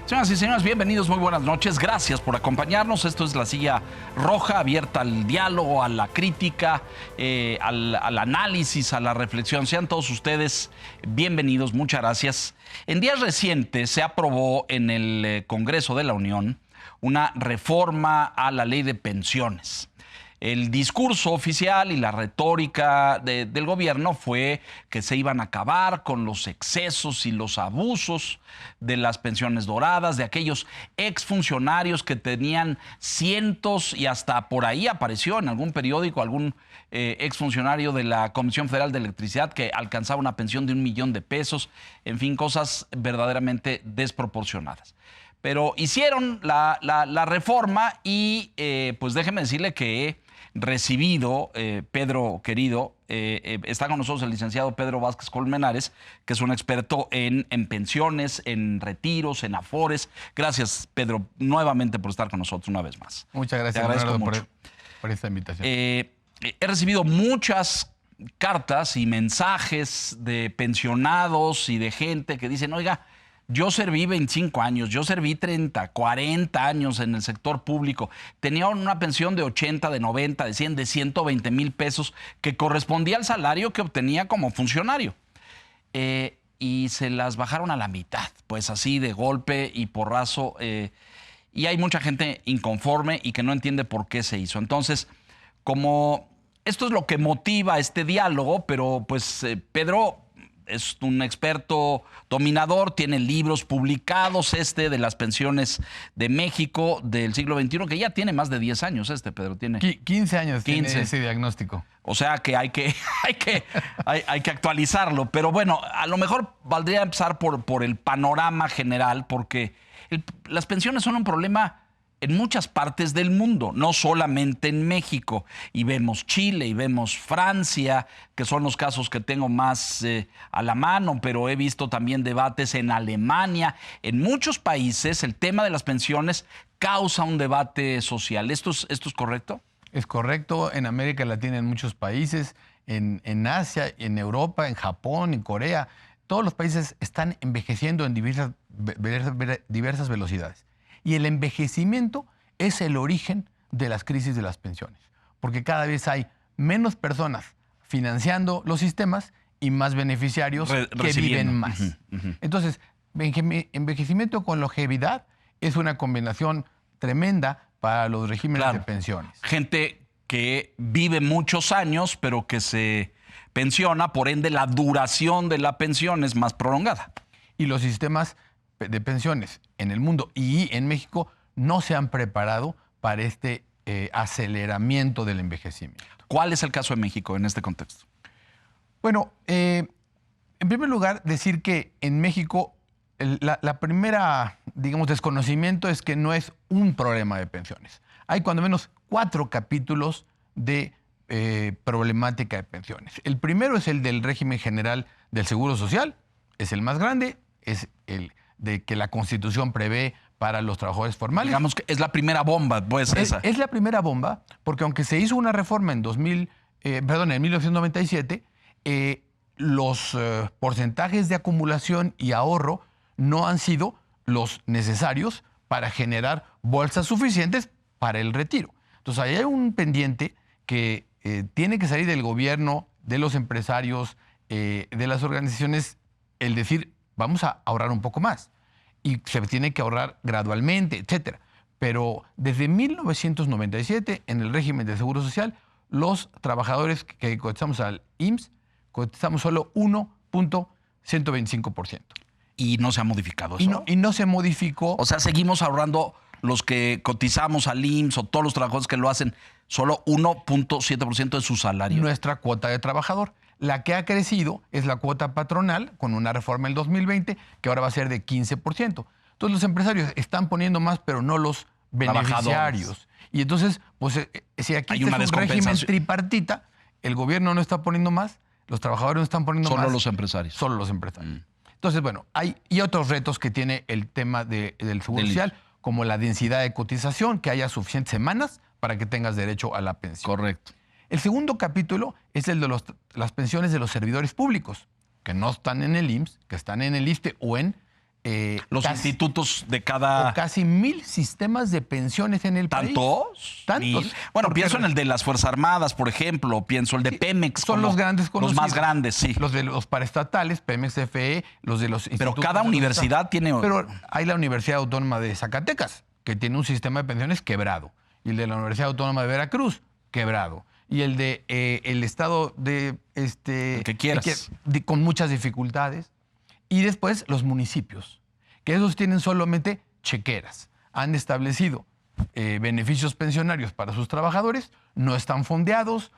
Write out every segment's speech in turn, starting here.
Señoras y señores, bienvenidos, muy buenas noches. Gracias por acompañarnos. Esto es La Silla Roja, abierta al diálogo, a la crítica, al análisis, a la reflexión. Sean todos ustedes bienvenidos, muchas gracias. En días recientes se aprobó en el Congreso de la Unión una reforma a la ley de pensiones. El discurso oficial y la retórica del gobierno fue que se iban a acabar con los excesos y los abusos de las pensiones doradas, de aquellos exfuncionarios que tenían cientos y hasta por ahí apareció en algún periódico algún exfuncionario de la Comisión Federal de Electricidad que alcanzaba una pensión de $1,000,000, en fin, cosas verdaderamente desproporcionadas. Pero hicieron la reforma y pues déjeme decirle que he recibido, Pedro querido, está con nosotros el licenciado Pedro Vázquez Colmenares, que es un experto en pensiones, en retiros, en afores. Gracias, Pedro, nuevamente por estar con nosotros una vez más. Muchas gracias, te agradezco Leonardo, mucho por esta invitación. He recibido muchas cartas y mensajes de pensionados y de gente que dicen, oiga, yo serví 25 años, yo serví 30, 40 años en el sector público. Tenía una pensión de 80, de 90, de 100, de 120,000 pesos que correspondía al salario que obtenía como funcionario. Y se las bajaron a la mitad, pues así de golpe y porrazo. Y hay mucha gente inconforme y que no entiende por qué se hizo. Entonces, como esto es lo que motiva este diálogo, pero pues Pedro es un experto dominador, tiene libros publicados, de las pensiones de México del siglo XXI, que ya tiene más de 10 años, Pedro. Tiene 15 años 15. Tiene ese diagnóstico. O sea que hay que actualizarlo. Pero bueno, a lo mejor valdría empezar por el panorama general, porque las pensiones son un problema en muchas partes del mundo, no solamente en México. Y vemos Chile y vemos Francia, que son los casos que tengo más a la mano, pero he visto también debates en Alemania. En muchos países el tema de las pensiones causa un debate social. ¿Esto es correcto? Es correcto. En América Latina, en muchos países, en Asia, en Europa, en Japón, en Corea, todos los países están envejeciendo en diversas velocidades. Y el envejecimiento es el origen de las crisis de las pensiones, porque cada vez hay menos personas financiando los sistemas y más beneficiarios que viven más. Entonces, envejecimiento con longevidad es una combinación tremenda para los regímenes de pensiones. Gente que vive muchos años, pero que se pensiona, por ende la duración de la pensión es más prolongada. Y los sistemas de pensiones en el mundo y en México no se han preparado para este aceleramiento del envejecimiento. ¿Cuál es el caso de México en este contexto? Bueno, en primer lugar, decir que en México la primera, digamos, desconocimiento es que no es un problema de pensiones. Hay cuando menos 4 capítulos de problemática de pensiones. El primero es el del régimen general del Seguro Social, es el más grande, es el de que la Constitución prevé para los trabajadores formales. Digamos que es la primera bomba, pues esa. Es la primera bomba, porque aunque se hizo una reforma en 1997, los porcentajes de acumulación y ahorro no han sido los necesarios para generar bolsas suficientes para el retiro. Entonces, ahí hay un pendiente que tiene que salir del gobierno, de los empresarios, de las organizaciones, el decir, vamos a ahorrar un poco más. Y se tiene que ahorrar gradualmente, etcétera. Pero desde 1997, en el régimen de Seguro Social, los trabajadores que cotizamos al IMSS, cotizamos solo 1.125%. ¿Y no se ha modificado eso? Y no se modificó. O sea, seguimos ahorrando los que cotizamos al IMSS o todos los trabajadores que lo hacen, solo 1.7% de su salario. Nuestra cuota de trabajador. La que ha crecido es la cuota patronal, con una reforma en el 2020, que ahora va a ser de 15%. Entonces los empresarios están poniendo más, pero no los beneficiarios. Y entonces, pues si aquí hay un régimen tripartita, el gobierno no está poniendo más, los trabajadores no están poniendo más. Solo los empresarios. Solo los empresarios. Entonces, bueno, hay otros retos que tiene el tema del Seguro Social, como la densidad de cotización, que haya suficientes semanas para que tengas derecho a la pensión. Correcto. El segundo capítulo es el de las pensiones de los servidores públicos, que no están en el IMSS, que están en el ISSSTE o en Los institutos de cada... casi 1000 sistemas de pensiones en el país. ¿Tantos? Tantos. Bueno, pienso en el de las Fuerzas Armadas, por ejemplo, pienso el de Pemex. Son los grandes conocidos. Los más grandes, sí. Los de los paraestatales, Pemex, CFE, los de los Pero institutos. cada universidad tiene... Pero hay la Universidad Autónoma de Zacatecas, que tiene un sistema de pensiones quebrado. Y el de la Universidad Autónoma de Veracruz, quebrado. Y el de el estado de... El que quieras. Con muchas dificultades. Y después los municipios, que esos tienen solamente chequeras. Han establecido beneficios pensionarios para sus trabajadores, no están fondeados,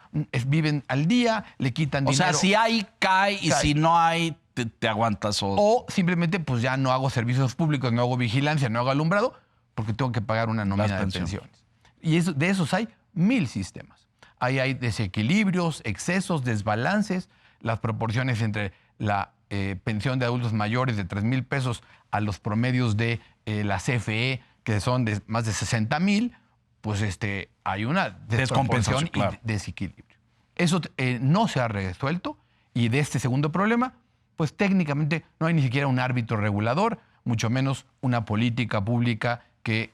viven al día, le quitan dinero. O sea, si hay, cae, y si no hay, te aguantas. O simplemente, pues ya no hago servicios públicos, no hago vigilancia, no hago alumbrado, porque tengo que pagar una nómina de pensiones. Y de esos hay 1000 sistemas. Ahí hay desequilibrios, excesos, desbalances, las proporciones entre la pensión de adultos mayores de 3,000 pesos a los promedios de la CFE, que son de más de 60,000, pues hay una descompensación claro. Y desequilibrio. Eso no se ha resuelto, y de este segundo problema, pues técnicamente no hay ni siquiera un árbitro regulador, mucho menos una política pública que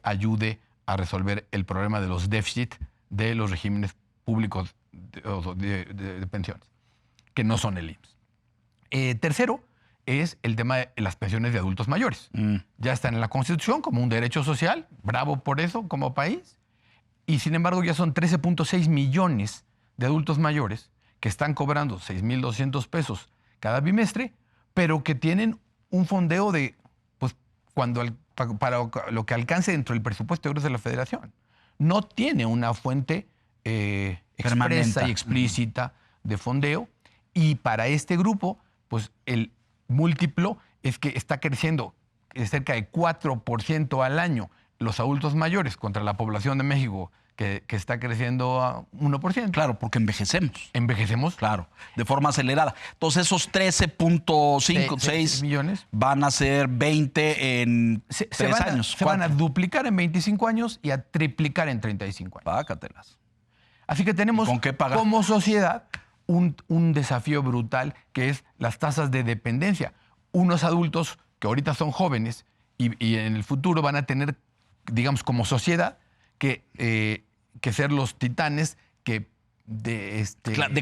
ayude a resolver el problema de los déficits de los regímenes públicos de pensiones, que no son el IMSS. Tercero es el tema de las pensiones de adultos mayores. Ya están en la Constitución como un derecho social, bravo por eso como país, y sin embargo ya son 13.6 millones de adultos mayores que están cobrando 6,200 pesos cada bimestre, pero que tienen un fondeo de, pues, para lo que alcance dentro del presupuesto de egresos de la Federación. No tiene una fuente expresa y explícita de fondeo, y para este grupo, pues el múltiplo es que está creciendo cerca de 4% al año los adultos mayores contra la población de México, que está creciendo a 1%. Claro, porque envejecemos. Envejecemos. Claro, de forma acelerada. Entonces esos 13.5, 6 millones van a ser 20 en 3 años. Se van a duplicar en 25 años y a triplicar en 35 años. Pácatelas. Así que tenemos como sociedad un desafío brutal, que es las tasas de dependencia. Unos adultos que ahorita son jóvenes y en el futuro van a tener, digamos, como sociedad, que ser los titanes que de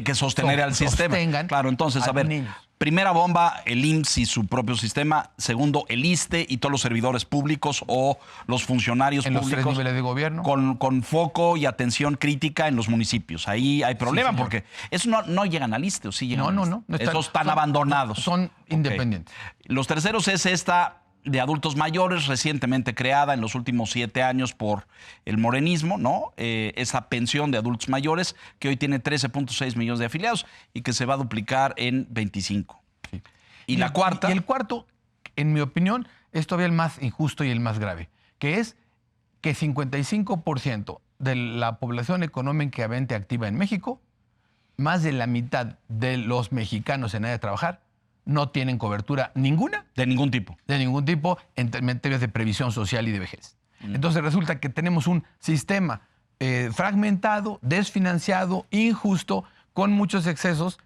que sostener al sistema. Claro, entonces, a ver, niños. Primera bomba, el IMSS y su propio sistema. Segundo, el ISSSTE y todos los servidores públicos o los funcionarios en públicos. En los 3 niveles de gobierno. Con foco y atención crítica en los municipios. Ahí hay problema, porque eso no llegan al ISSSTE, ¿o sí llegan? No. Esos están abandonados. Son independientes. Los terceros es esta de adultos mayores, recientemente creada en los últimos 7 años por el morenismo, ¿no? Esa pensión de adultos mayores que hoy tiene 13.6 millones de afiliados y que se va a duplicar en 25. Sí. Y la cuarta... Y el cuarto, en mi opinión, es todavía el más injusto y el más grave, que es que 55% de la población económicamente activa en México, más de la mitad de los mexicanos en edad de trabajar, no tienen cobertura ninguna. De ningún tipo. De ningún tipo en términos de previsión social y de vejez. Entonces resulta que tenemos un sistema fragmentado, desfinanciado, injusto, con muchos excesos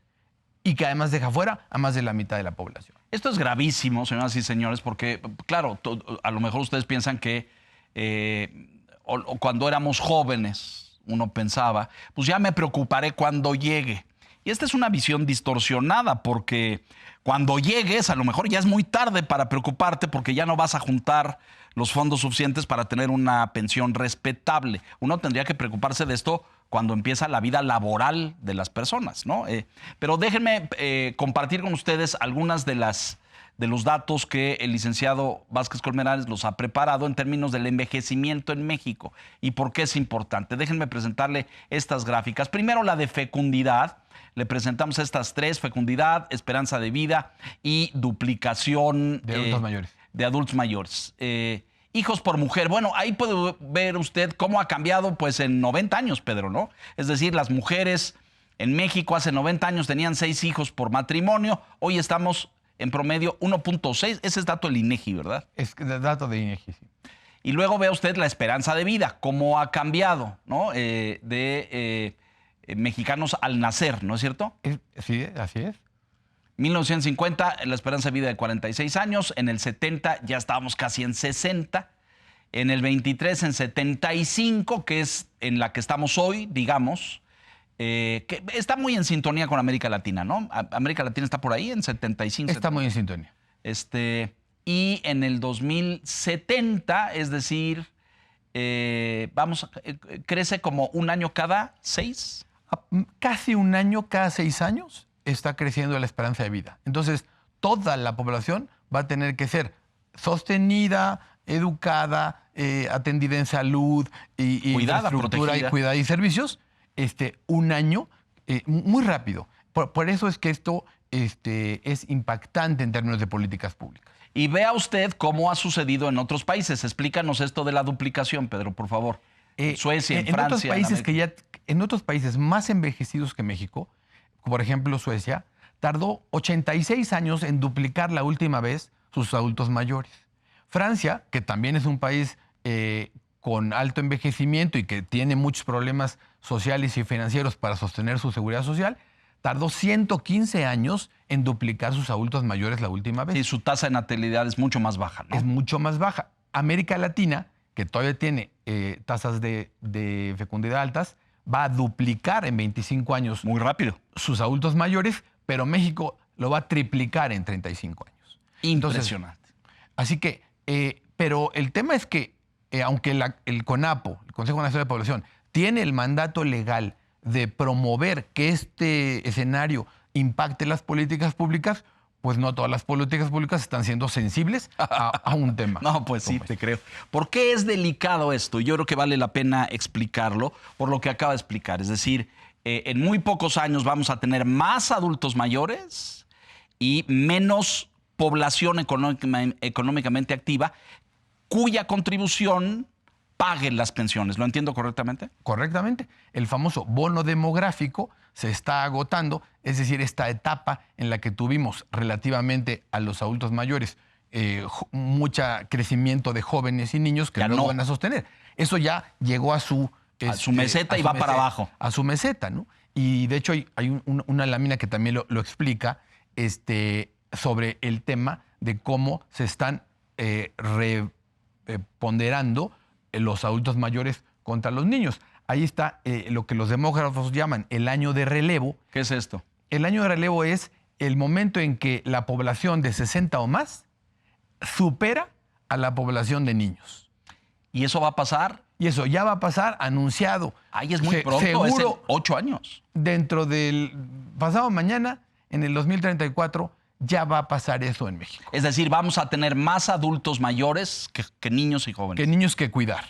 y que además deja fuera a más de la mitad de la población. Esto es gravísimo, señoras y señores, porque, claro, a lo mejor ustedes piensan que o cuando éramos jóvenes, uno pensaba, pues ya me preocuparé cuando llegue. Y esta es una visión distorsionada, porque cuando llegues, a lo mejor ya es muy tarde para preocuparte, porque ya no vas a juntar los fondos suficientes para tener una pensión respetable. Uno tendría que preocuparse de esto cuando empieza la vida laboral de las personas, ¿no? Pero déjenme compartir con ustedes algunas de los datos que el licenciado Vázquez Colmenares los ha preparado en términos del envejecimiento en México y por qué es importante. Déjenme presentarle estas gráficas. Primero, la de fecundidad. Le presentamos estas 3: fecundidad, esperanza de vida y duplicación de adultos mayores. De adultos mayores. Hijos por mujer. Bueno, ahí puede ver usted cómo ha cambiado pues en 90 años, Pedro, ¿no? Es decir, las mujeres en México hace 90 años tenían 6 hijos por matrimonio. Hoy estamos en promedio 1.6. Ese es dato del INEGI, ¿verdad? Es dato de INEGI, sí. Y luego vea usted la esperanza de vida, cómo ha cambiado, ¿no? Mexicanos al nacer, ¿no es cierto? Sí, así es. 1950, la esperanza de vida de 46 años. En el 70 ya estábamos casi en 60. En el 23 en 75, que es en la que estamos hoy, digamos, que está muy en sintonía con América Latina, ¿no? América Latina está por ahí en 75. Está muy en sintonía. Y en el 2070, es decir, crece como un año cada 6. Casi un año cada 6 años está creciendo la esperanza de vida. Entonces, toda la población va a tener que ser sostenida, educada, atendida en salud y cuidada, infraestructura protegida. y cuidada y servicios, un año muy rápido. Por eso es que esto es impactante en términos de políticas públicas. Y vea usted cómo ha sucedido en otros países. Explícanos esto de la duplicación, Pedro, por favor. En Suecia, en Francia. Otros países en otros países más envejecidos que México, por ejemplo Suecia, tardó 86 años en duplicar la última vez sus adultos mayores. Francia, que también es un país con alto envejecimiento y que tiene muchos problemas sociales y financieros para sostener su seguridad social, tardó 115 años en duplicar sus adultos mayores la última vez. Sí, su tasa de natalidad es mucho más baja, ¿no? Es mucho más baja. América Latina, que todavía tiene tasas de fecundidad altas, va a duplicar en 25 años muy rápido sus adultos mayores, pero México lo va a triplicar en 35 años. Impresionante. Entonces, así que, pero el tema es que, aunque el CONAPO, el Consejo Nacional de Población, tiene el mandato legal de promover que este escenario impacte las políticas públicas, pues no todas las políticas públicas están siendo sensibles a un tema. No, pues sí, te creo. ¿Por qué es delicado esto? Yo creo que vale la pena explicarlo por lo que acaba de explicar. Es decir, en muy pocos años vamos a tener más adultos mayores y menos población económicamente activa cuya contribución pague las pensiones. ¿Lo entiendo correctamente? Correctamente. El famoso bono demográfico se está agotando, es decir, esta etapa en la que tuvimos relativamente a los adultos mayores mucho crecimiento de jóvenes y niños que no van a sostener. Eso ya llegó a su meseta y va para abajo. A su meseta, ¿no? Y de hecho hay una lámina que también lo explica sobre el tema de cómo se están ponderando los adultos mayores contra los niños. Ahí está lo que los demógrafos llaman el año de relevo. ¿Qué es esto? El año de relevo es el momento en que la población de 60 o más supera a la población de niños. ¿Y eso va a pasar? Y eso ya va a pasar anunciado. Ay, es muy pronto, seguro, es en 8 años. Dentro del pasado mañana, en el 2034, ya va a pasar eso en México. Es decir, vamos a tener más adultos mayores que niños y jóvenes. Que niños que cuidar.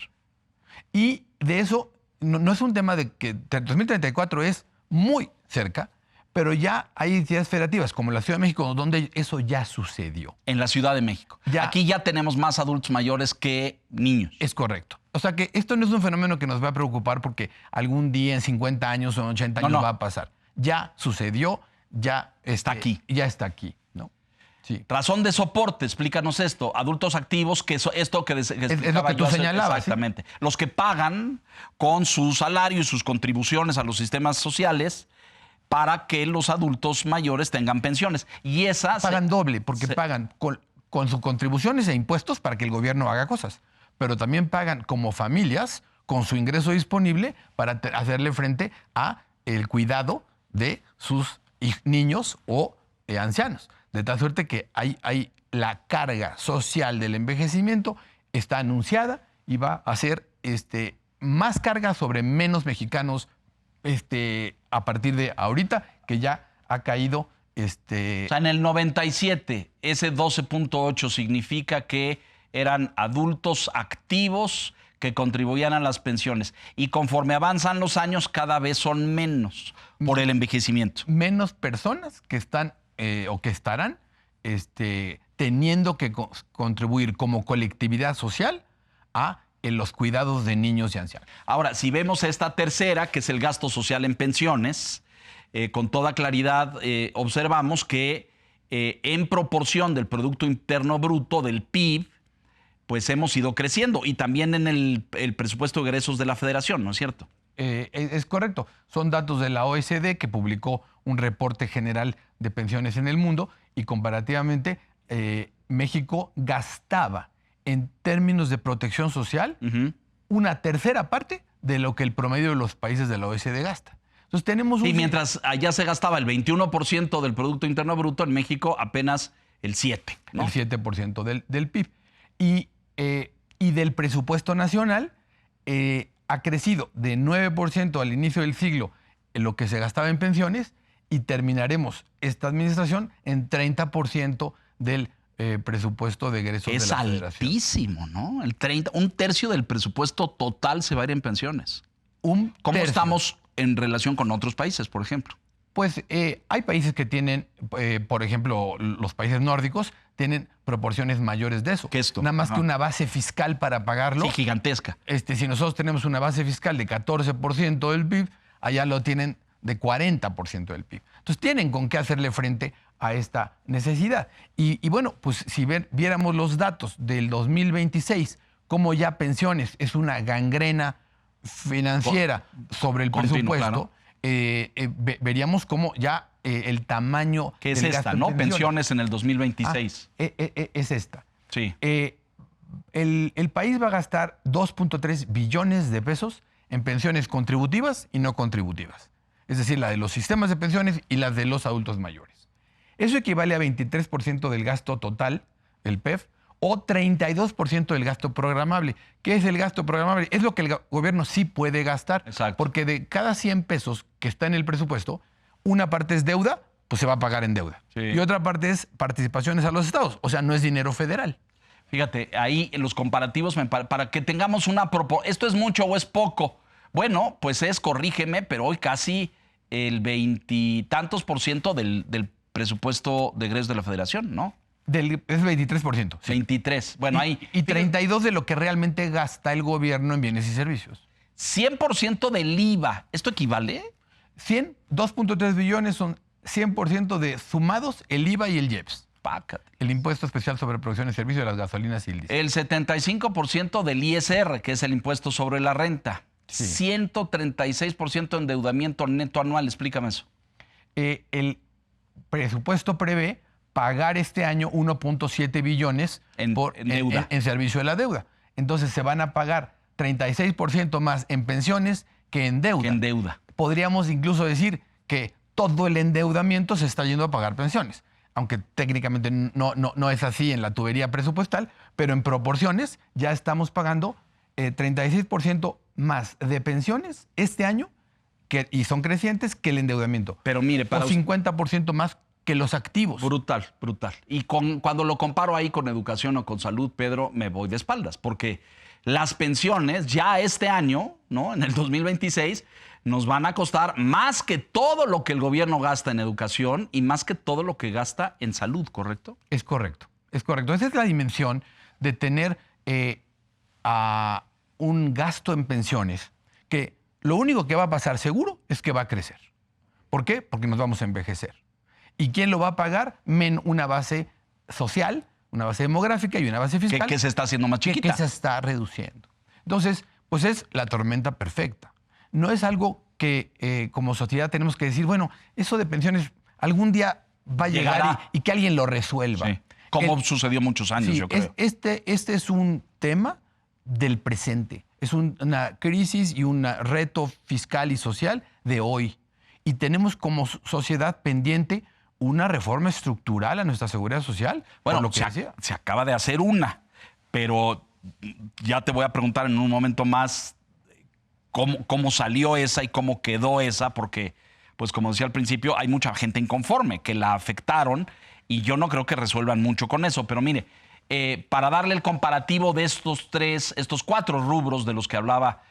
Y de eso, no es un tema de que 2034 es muy cerca, pero ya hay entidades federativas, como la Ciudad de México, donde eso ya sucedió. En la Ciudad de México. Aquí ya tenemos más adultos mayores que niños. Es correcto. O sea que esto no es un fenómeno que nos va a preocupar porque algún día en 50 años o en 80 años va a pasar. Ya sucedió, ya está aquí. Ya está aquí, ¿no? Sí. Razón de soporte, explícanos esto. Adultos activos, que esto que es lo que tú señalabas. Exactamente. ¿Sí? Los que pagan con su salario y sus contribuciones a los sistemas sociales para que los adultos mayores tengan pensiones. Y esas pagan doble, porque pagan con sus contribuciones e impuestos para que el gobierno haga cosas. Pero también pagan como familias con su ingreso disponible para hacerle frente a el cuidado de sus niños o ancianos. De tal suerte que hay la carga social del envejecimiento está anunciada y va a ser más carga sobre menos mexicanos a partir de ahorita, que ya ha caído. O sea, en el 97, ese 12.8 significa que eran adultos activos que contribuían a las pensiones. Y conforme avanzan los años, cada vez son menos por el envejecimiento. Menos personas que están o que estarán teniendo que contribuir como colectividad social a los cuidados de niños y ancianos. Ahora, si vemos esta tercera, que es el gasto social en pensiones, con toda claridad observamos que en proporción del Producto Interno Bruto, del PIB, pues hemos ido creciendo. Y también en el presupuesto de egresos de la Federación, ¿no es cierto? Es correcto. Son datos de la OECD que publicó un reporte general de pensiones en el mundo y comparativamente México gastaba en términos de protección social una tercera parte de lo que el promedio de los países de la OECD gasta. Entonces tenemos Y mientras allá se gastaba el 21% del Producto Interno Bruto, en México apenas el 7%, ¿no? El 7% del PIB. Y del presupuesto nacional ha crecido de 9% al inicio del siglo en lo que se gastaba en pensiones y terminaremos esta administración en 30% del presupuesto de egresos de la Federación. Es altísimo, ¿no? Un tercio del presupuesto total se va a ir en pensiones. ¿Cómo estamos en relación con otros países, por ejemplo? Pues hay países que tienen, por ejemplo, los países nórdicos tienen proporciones mayores de eso. ¿Qué es esto? Nada más que una base fiscal para pagarlo. Sí, gigantesca. Si nosotros tenemos una base fiscal de 14% del PIB, allá lo tienen de 40% del PIB. Entonces tienen con qué hacerle frente a esta necesidad. Y bueno, pues si viéramos los datos del 2026, como ya pensiones es una gangrena financiera sobre el presupuesto, claro. Veríamos cómo ya el tamaño que es esta, ¿no? Pensiones en el 2026. Es esta. Sí. El país va a gastar 2.3 billones de pesos en pensiones contributivas y no contributivas. Es decir, la de los sistemas de pensiones y las de los adultos mayores. Eso equivale a 23% del gasto total del PEF o 32% del gasto programable. ¿Qué es el gasto programable? Es lo que el gobierno sí puede gastar. Exacto. Porque de cada 100 pesos que está en el presupuesto, una parte es deuda, pues se va a pagar en deuda. Sí. Y otra parte es participaciones a los estados. O sea, no es dinero federal. Fíjate, ahí en los comparativos, para que tengamos una proporción, ¿esto es mucho o es poco? Bueno, pues corrígeme, pero hoy casi el 20% del presupuesto de egresos de la Federación, ¿no? Es 23%. Sí. 23. Bueno, ahí. Y 32% de lo que realmente gasta el gobierno en bienes y servicios. 100% del IVA. ¿Esto equivale? 2.3 billones son 100% de sumados el IVA y el IEPS. Pácate. El impuesto especial sobre producción y servicio de las gasolinas y el diésel. El 75% del ISR, que es el impuesto sobre la renta. Sí. 136% de endeudamiento neto anual. Explícame eso. El presupuesto prevé pagar este año 1.7 billones en deuda. En servicio de la deuda. Entonces se van a pagar 36% más en pensiones que en deuda. Podríamos incluso decir que todo el endeudamiento se está yendo a pagar pensiones. Aunque técnicamente no es así en la tubería presupuestal, pero en proporciones ya estamos pagando 36% más de pensiones este año, y son crecientes, que el endeudamiento. Pero mire, o 50% más que los activos. Brutal, brutal. Y cuando lo comparo ahí con educación o con salud, Pedro, me voy de espaldas, porque las pensiones ya este año, ¿no? En el 2026, nos van a costar más que todo lo que el gobierno gasta en educación y más que todo lo que gasta en salud, ¿correcto? Es correcto, es correcto. Esa es la dimensión de tener un gasto en pensiones que lo único que va a pasar seguro es que va a crecer. ¿Por qué? Porque nos vamos a envejecer. ¿Y quién lo va a pagar? Una base social, una base demográfica y una base fiscal. Que se está haciendo más chiquita. Que se está reduciendo. Entonces, pues es la tormenta perfecta. No es algo que como sociedad tenemos que decir, bueno, eso de pensiones algún día va a llegar y que alguien lo resuelva. Sí. Como sucedió muchos años, sí, yo creo. Este es un tema del presente. Es una crisis y un reto fiscal y social de hoy. Y tenemos como sociedad pendiente una reforma estructural a nuestra seguridad social. Bueno, lo que se acaba de hacer una, pero ya te voy a preguntar en un momento más cómo salió esa y cómo quedó esa, porque, pues como decía al principio, hay mucha gente inconforme que la afectaron y yo no creo que resuelvan mucho con eso. Pero mire, para darle el comparativo de estos 4 rubros de los que hablaba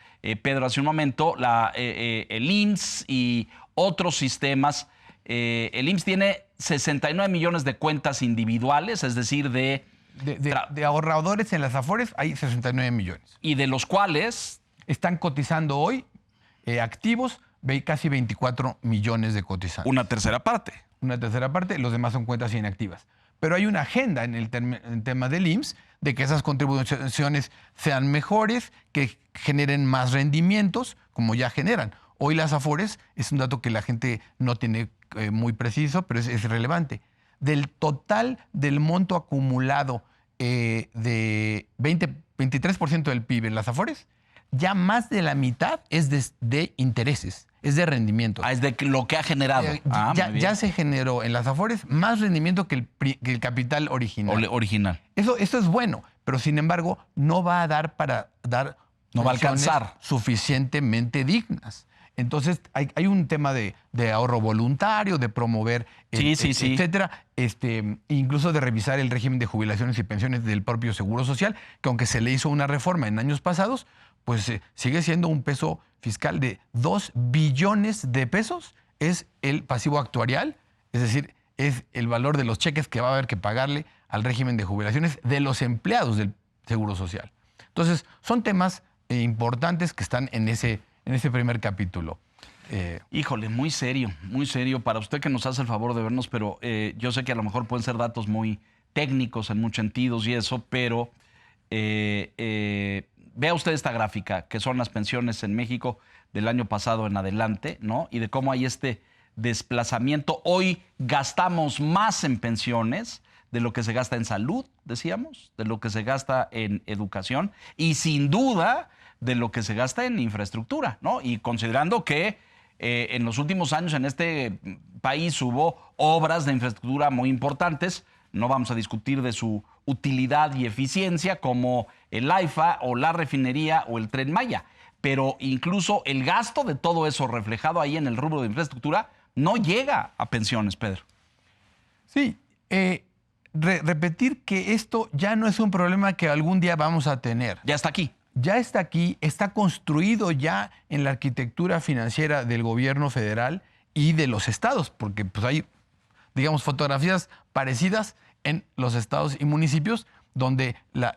Pedro hace un momento, el IMSS y otros sistemas. El IMSS tiene 69 millones de cuentas individuales, es decir, de ahorradores en las Afores hay 69 millones. Y de los cuales están cotizando hoy activos casi 24 millones de cotizantes. Una tercera parte. Una tercera parte, los demás son cuentas inactivas. Pero hay una agenda en el tema del IMSS de que esas contribuciones sean mejores, que generen más rendimientos, como ya generan. Hoy las Afores es un dato que la gente no tiene muy preciso, pero es relevante. Del total del monto acumulado de 23% del PIB en las Afores, ya más de la mitad es de intereses, es de rendimiento. Es de lo que ha generado. Ya se generó en las Afores más rendimiento que el capital original. Original. Eso es bueno, pero sin embargo no va a dar para dar no va a alcanzar suficientemente dignas. Entonces hay un tema de ahorro voluntario, de promover, etcétera, incluso de revisar el régimen de jubilaciones y pensiones del propio Seguro Social, que aunque se le hizo una reforma en años pasados, pues sigue siendo un peso fiscal de 2 billones de pesos. Es el pasivo actuarial, es decir, es el valor de los cheques que va a haber que pagarle al régimen de jubilaciones de los empleados del Seguro Social. Entonces, son temas importantes que están en ese primer capítulo. Híjole, muy serio para usted que nos hace el favor de vernos, pero yo sé que a lo mejor pueden ser datos muy técnicos en muchos sentidos y eso, pero vea usted esta gráfica, que son las pensiones en México del año pasado en adelante, ¿no? Y de cómo hay este desplazamiento. Hoy gastamos más en pensiones de lo que se gasta en salud, decíamos, de lo que se gasta en educación y sin duda de lo que se gasta en infraestructura, ¿no? Y considerando que en los últimos años en este país hubo obras de infraestructura muy importantes, no vamos a discutir de su utilidad y eficiencia como el AIFA o la refinería o el Tren Maya, pero incluso el gasto de todo eso reflejado ahí en el rubro de infraestructura no llega a pensiones, Pedro. Sí, repetir que esto ya no es un problema que algún día vamos a tener. Ya está aquí. Ya está aquí, está construido ya en la arquitectura financiera del gobierno federal y de los estados, porque pues hay, digamos, fotografías parecidas en los estados y municipios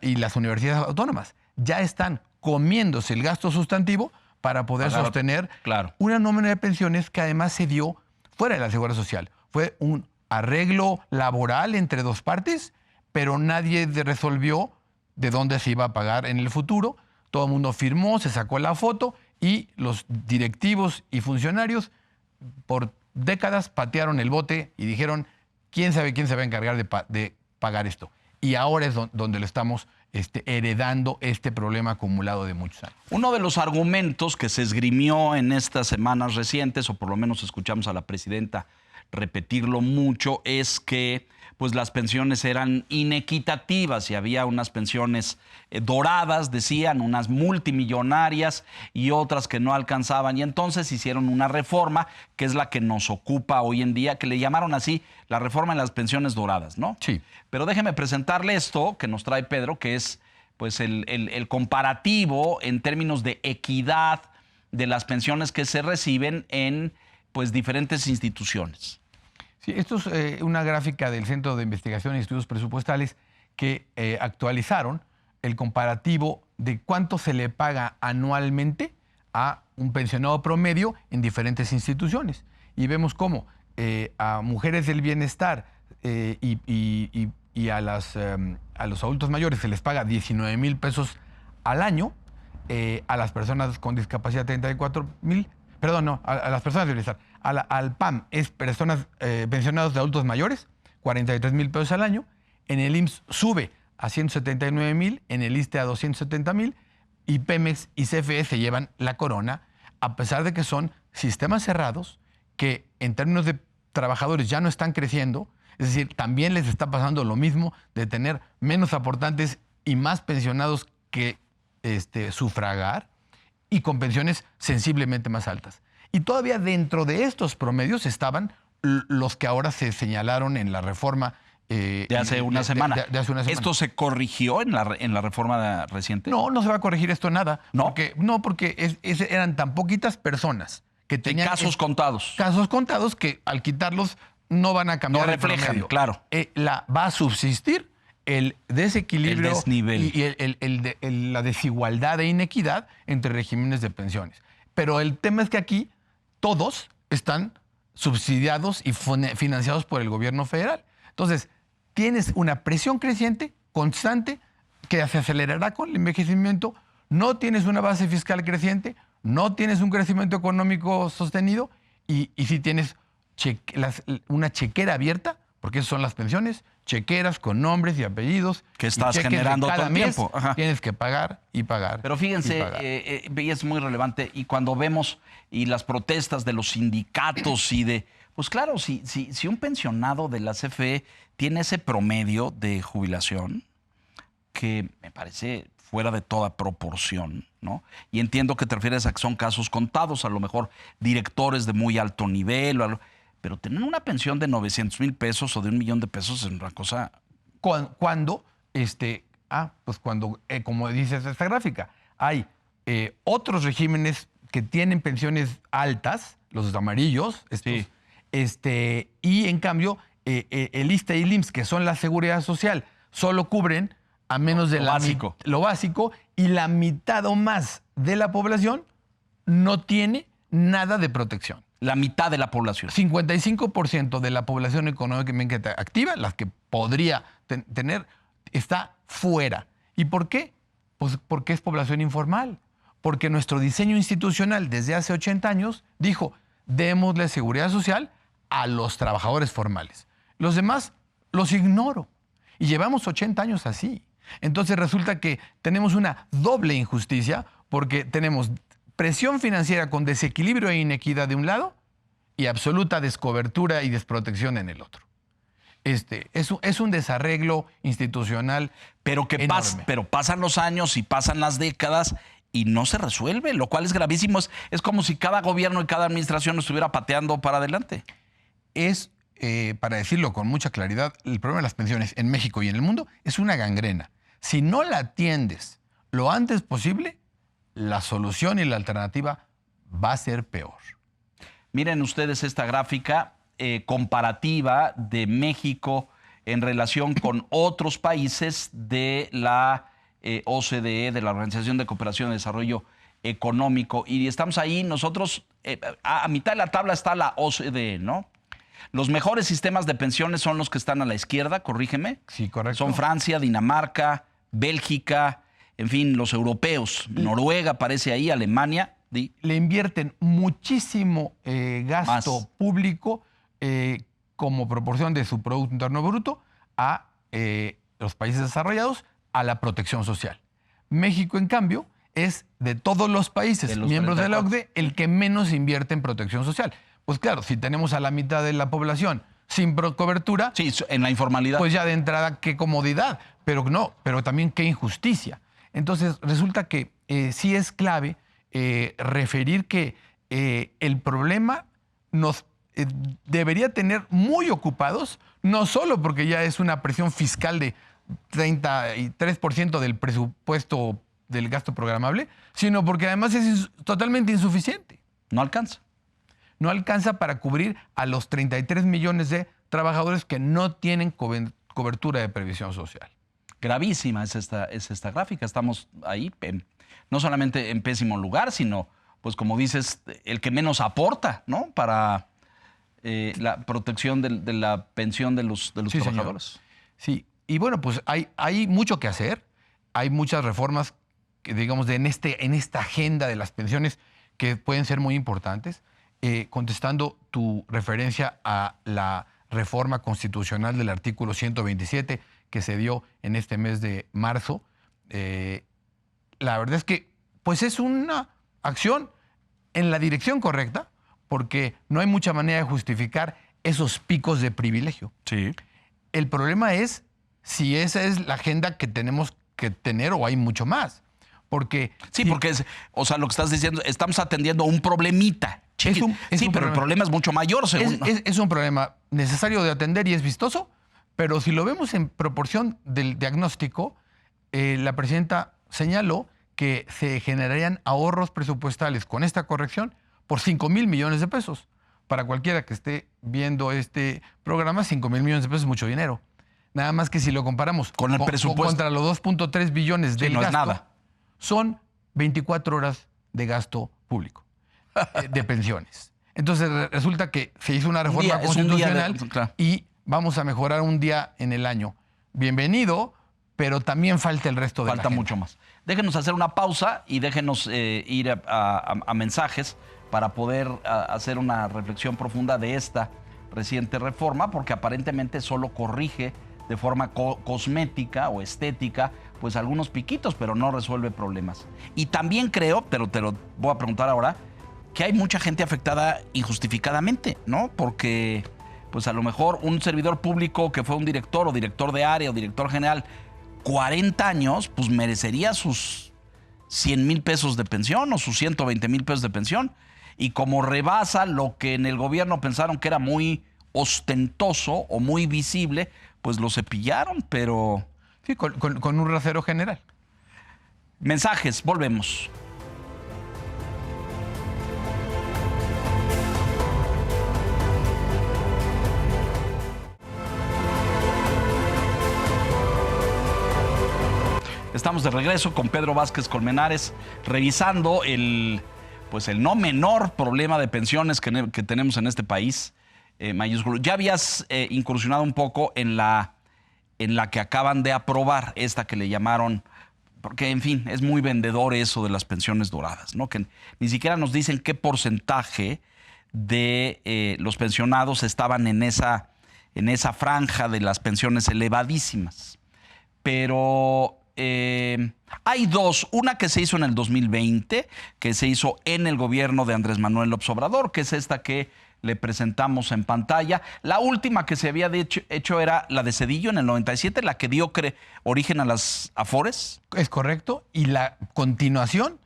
y las universidades autónomas. Ya están comiéndose el gasto sustantivo para poder sostener una nómina de pensiones que además se dio fuera de la Seguridad Social. Fue un arreglo laboral entre dos partes, pero nadie resolvió de dónde se iba a pagar en el futuro. Todo el mundo firmó, se sacó la foto y los directivos y funcionarios por décadas patearon el bote y dijeron, ¿quién sabe quién se va a encargar de pagar esto? Y ahora es donde lo estamos heredando este problema acumulado de muchos años. Uno de los argumentos que se esgrimió en estas semanas recientes, o por lo menos escuchamos a la presidenta repetirlo mucho, es que pues las pensiones eran inequitativas y había unas pensiones doradas, decían, unas multimillonarias y otras que no alcanzaban. Y entonces hicieron una reforma que es la que nos ocupa hoy en día, que le llamaron así la reforma en las pensiones doradas, ¿no? Sí. Pero déjeme presentarle esto que nos trae Pedro, que es pues el comparativo en términos de equidad de las pensiones que se reciben en pues diferentes instituciones. Sí, esto es una gráfica del Centro de Investigación y Estudios Presupuestales que actualizaron el comparativo de cuánto se le paga anualmente a un pensionado promedio en diferentes instituciones. Y vemos cómo a mujeres del bienestar y a los adultos mayores se les paga 19,000 pesos al año, a las personas con discapacidad 34,000, perdón, no, a las personas de bienestar. Al PAM es personas pensionados de adultos mayores, 43,000 pesos al año. En el IMSS sube a 179,000, en el ISSSTE a 270,000 y Pemex y CFE se llevan la corona, a pesar de que son sistemas cerrados que en términos de trabajadores ya no están creciendo. Es decir, también les está pasando lo mismo de tener menos aportantes y más pensionados que sufragar y con pensiones sensiblemente más altas. Y todavía dentro de estos promedios estaban los que ahora se señalaron en la reforma de hace una semana. De hace una semana. ¿Esto se corrigió en la reforma reciente? No, no se va a corregir esto nada. ¿No? Porque eran tan poquitas personas que tenían... Casos contados. Casos contados que al quitarlos no van a cambiar. No reflejan, el promedio. claro. Va a subsistir el desequilibrio el desnivel y la desigualdad e inequidad entre regímenes de pensiones. Pero el tema es que aquí todos están subsidiados y financiados por el gobierno federal. Entonces, tienes una presión creciente, constante, que se acelerará con el envejecimiento, no tienes una base fiscal creciente, no tienes un crecimiento económico sostenido y si tienes una chequera abierta, porque esas son las pensiones, chequeras con nombres y apellidos. Que estás generando todo el tiempo. Ajá. Tienes que pagar y pagar. Pero fíjense, y es muy relevante, y cuando vemos y las protestas de los sindicatos pues claro, si un pensionado de la CFE tiene ese promedio de jubilación, que me parece fuera de toda proporción, ¿no? Y entiendo que te refieres a que son casos contados, a lo mejor directores de muy alto nivel, pero tener una pensión de 900,000 pesos o de 1,000,000 de pesos es una cosa... Cuando, como dices esta gráfica, hay otros regímenes que tienen pensiones altas, los amarillos, estos, sí. Y en cambio, el ISSSTE y el IMSS, que son la seguridad social, solo cubren a menos de lo básico, y la mitad o más de la población no tiene nada de protección. La mitad de la población. 55% de la población económicamente activa, las que podría tener, está fuera. ¿Y por qué? Pues porque es población informal. Porque nuestro diseño institucional desde hace 80 años dijo, démosle seguridad social a los trabajadores formales. Los demás los ignoro. Y llevamos 80 años así. Entonces resulta que tenemos una doble injusticia porque tenemos presión financiera con desequilibrio e inequidad de un lado y absoluta descobertura y desprotección en el otro. Es un desarreglo institucional pero pasan los años y pasan las décadas y no se resuelve, lo cual es gravísimo. Es como si cada gobierno y cada administración estuviera pateando para adelante. Para decirlo con mucha claridad, el problema de las pensiones en México y en el mundo es una gangrena. Si no la atiendes lo antes posible, la solución y la alternativa va a ser peor. Miren ustedes esta gráfica comparativa de México en relación con otros países de la OCDE, de la Organización de Cooperación y Desarrollo Económico. Y estamos ahí, nosotros, a mitad de la tabla está la OCDE, ¿no? Los mejores sistemas de pensiones son los que están a la izquierda, corrígeme. Sí, correcto. Son Francia, Dinamarca, Bélgica, en fin, los europeos. Noruega aparece ahí, Alemania. Le invierten muchísimo gasto público como proporción de su Producto Interno Bruto a los países desarrollados, a la protección social. México, en cambio, es de todos los países miembros de la OCDE el que menos invierte en protección social. Pues claro, si tenemos a la mitad de la población sin cobertura... Sí, en la informalidad. Pues ya de entrada, qué comodidad, pero también qué injusticia. Entonces, resulta que sí es clave referir que el problema nos debería tener muy ocupados, no solo porque ya es una presión fiscal de 33% del presupuesto del gasto programable, sino porque además es totalmente insuficiente. No alcanza. No alcanza para cubrir a los 33 millones de trabajadores que no tienen cobertura de previsión social. Gravísima es esta gráfica. Estamos ahí no solamente en pésimo lugar, sino, pues como dices, el que menos aporta, ¿no? Para la protección de la pensión de los trabajadores. Señor. Sí, y bueno, pues hay mucho que hacer. Hay muchas reformas, digamos, en esta agenda de las pensiones que pueden ser muy importantes. Contestando tu referencia a la reforma constitucional del artículo 127 que se dio en este mes de marzo, la verdad es que pues es una acción en la dirección correcta porque no hay mucha manera de justificar esos picos de privilegio. Sí. El problema es si esa es la agenda que tenemos que tener o hay mucho más. Porque porque lo que estás diciendo, estamos atendiendo un problemita. Pero el problema es mucho mayor, según. Es un problema necesario de atender y es vistoso, pero si lo vemos en proporción del diagnóstico, la presidenta señaló que se generarían ahorros presupuestales con esta corrección por 5,000 millones de pesos. Para cualquiera que esté viendo este programa, 5,000 millones de pesos es mucho dinero. Nada más que si lo comparamos con el presupuesto contra los 2.3 billones del no gasto, es nada. Son 24 horas de gasto público. De pensiones. Entonces resulta que se hizo una reforma constitucional y vamos a mejorar un día en el año. Bienvenido, pero también falta el resto de la Falta agenda. mucho más. Déjenos hacer una pausa y déjenos ir a mensajes para poder hacer una reflexión profunda de esta reciente reforma, porque aparentemente solo corrige de forma cosmética o estética pues algunos piquitos, pero no resuelve problemas. Y también creo, pero te lo voy a preguntar ahora, que hay mucha gente afectada injustificadamente, ¿no? Porque pues a lo mejor un servidor público que fue un director o director de área o director general 40 años, pues merecería sus 100,000 pesos de pensión o sus 120,000 pesos de pensión. Y como rebasa lo que en el gobierno pensaron que era muy ostentoso o muy visible, pues lo cepillaron, pero... Sí, con un rasero general. Mensajes, volvemos. Estamos de regreso con Pedro Vázquez Colmenares, revisando el no menor problema de pensiones que tenemos en este país, mayúsculo. Ya habías incursionado un poco en la que acaban de aprobar, esta que le llamaron, porque en fin, es muy vendedor eso de las pensiones doradas, ¿no? Que ni siquiera nos dicen qué porcentaje de los pensionados estaban en esa franja de las pensiones elevadísimas. Pero hay dos, una que se hizo en el 2020, que se hizo en el gobierno de Andrés Manuel López Obrador, que es esta que le presentamos en pantalla. La última que se había hecho era la de Zedillo en el 97, la que dio origen a las Afores. Es correcto. Y la continuación,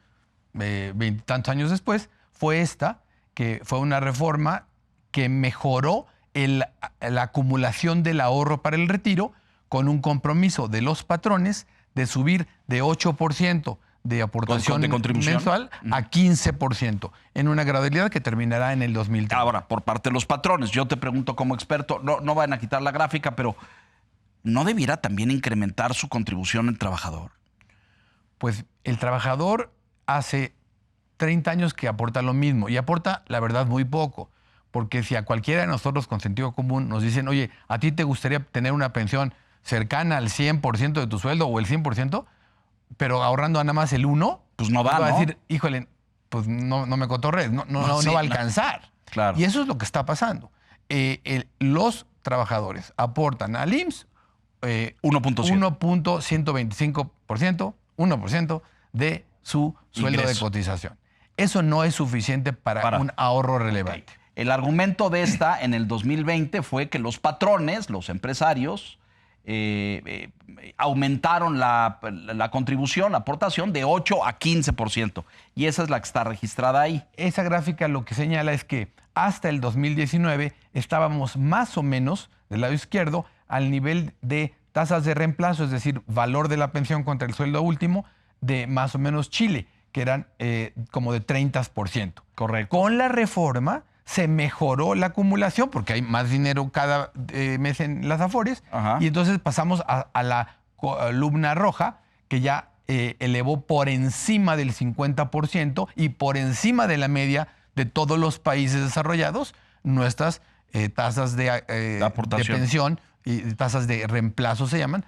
20 tantos años después, fue esta, que fue una reforma que mejoró la acumulación del ahorro para el retiro con un compromiso de los patrones de subir de 8% de aportación de contribución mensual a 15%, en una gradualidad que terminará en el 2030. Ahora, por parte de los patrones, yo te pregunto como experto, no van a quitar la gráfica, pero ¿no debiera también incrementar su contribución el trabajador? Pues el trabajador hace 30 años que aporta lo mismo y aporta, la verdad, muy poco. Porque si a cualquiera de nosotros con sentido común nos dicen, oye, ¿a ti te gustaría tener una pensión cercana al 100% de tu sueldo o el 100%, pero ahorrando nada más el 1%? Pues no da, va a ¿no? decir, híjole, pues no me cotorres, no va a alcanzar. Claro. Y eso es lo que está pasando. Los trabajadores aportan al IMSS 1.125%, 1% de su sueldo Ingreso de cotización. Eso no es suficiente para un ahorro relevante. Okay. El argumento de esta en el 2020 fue que los patrones, los empresarios, aumentaron la contribución, la aportación de 8 a 15%. Y esa es la que está registrada ahí. Esa gráfica lo que señala es que hasta el 2019 estábamos más o menos, del lado izquierdo, al nivel de tasas de reemplazo, es decir, valor de la pensión contra el sueldo último, de más o menos Chile, que eran como de 30%. Correcto. Con la reforma se mejoró la acumulación porque hay más dinero cada mes en las Afores. Ajá. Y entonces pasamos a la columna roja, que ya elevó por encima del 50% y por encima de la media de todos los países desarrollados nuestras tasas de pensión y tasas de reemplazo se llaman,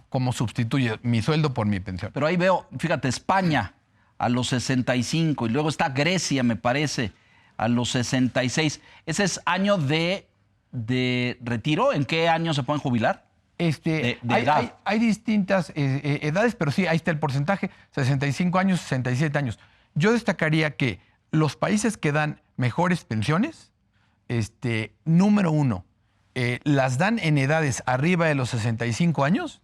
como sustituye mi sueldo por mi pensión. Pero ahí veo, fíjate, España a los 65 y luego está Grecia, me parece, a los 66. ¿Ese es año de retiro? ¿En qué año se pueden jubilar? Hay distintas edades, pero sí, ahí está el porcentaje, 65 años, 67 años. Yo destacaría que los países que dan mejores pensiones, número uno, las dan en edades arriba de los 65 años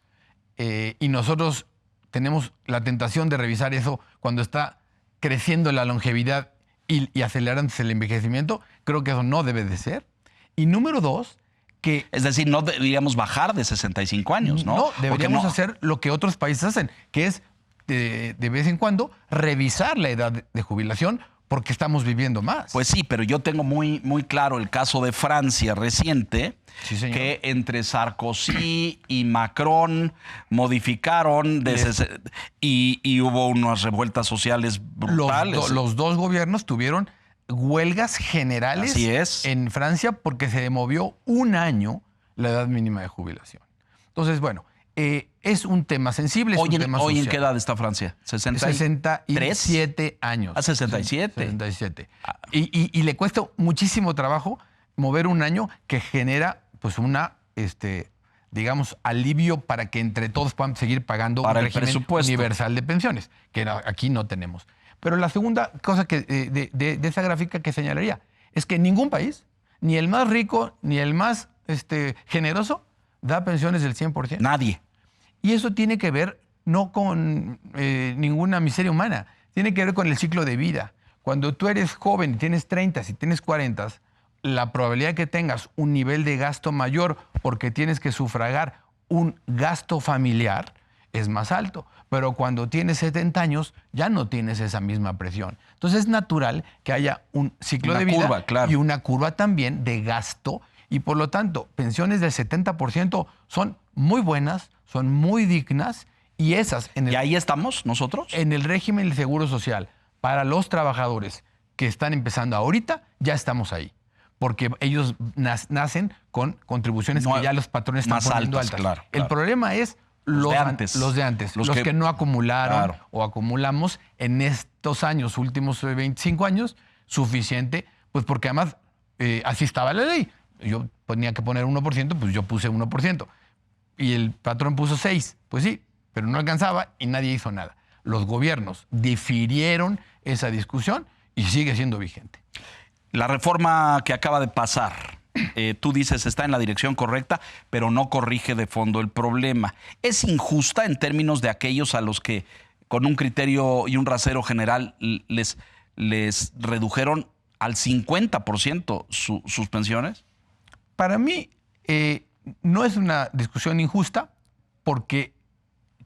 y nosotros tenemos la tentación de revisar eso cuando está creciendo la longevidad y acelerándose el envejecimiento. Creo que eso no debe de ser. Y número dos, que... Es decir, no deberíamos bajar de 65 años, ¿no? No, deberíamos hacer lo que otros países hacen, que es de vez en cuando revisar la edad de jubilación porque estamos viviendo más. Pues sí, pero yo tengo muy, muy claro el caso de Francia reciente, sí, señor, que entre Sarkozy y Macron modificaron y hubo unas revueltas sociales brutales. Los dos gobiernos tuvieron huelgas generales. Así es. En Francia porque se movió un año la edad mínima de jubilación. Entonces, bueno, es un tema sensible, es un tema Hoy ¿en social. qué edad está Francia? 67 años. Ah, 67. 67. Y le cuesta muchísimo trabajo mover un año que genera pues una, digamos, alivio para que entre todos puedan seguir pagando Para un el régimen presupuesto universal de pensiones, que aquí no tenemos. Pero la segunda cosa que de esa gráfica que señalaría es que ningún país, ni el más rico, ni el más generoso, da pensiones del 100%. Nadie. Y eso tiene que ver no con ninguna miseria humana, tiene que ver con el ciclo de vida. Cuando tú eres joven y tienes 30, si tienes 40, la probabilidad de que tengas un nivel de gasto mayor porque tienes que sufragar un gasto familiar es más alto. Pero cuando tienes 70 años ya no tienes esa misma presión. Entonces es natural que haya un ciclo de vida curva, claro, y una curva también de gasto. Y por lo tanto, pensiones del 70% son muy buenas, son muy dignas y esas ¿Y ahí estamos nosotros? en el régimen del Seguro Social para los trabajadores que están empezando ahorita, ya estamos ahí. Porque ellos nacen con contribuciones que ya los patrones están más poniendo altas, altas. claro. El problema es los de antes, los que no acumularon o acumulamos en estos años, últimos 25 años, suficiente, pues porque además así estaba la ley. Yo tenía que poner 1%, pues yo puse 1%. Y el patrón puso 6%, pues sí, pero no alcanzaba y nadie hizo nada. Los gobiernos difirieron esa discusión y sigue siendo vigente. La reforma que acaba de pasar, tú dices está en la dirección correcta, pero no corrige de fondo el problema. ¿Es injusta en términos de aquellos a los que con un criterio y un rasero general les redujeron al 50% sus pensiones? Para mí no es una discusión injusta porque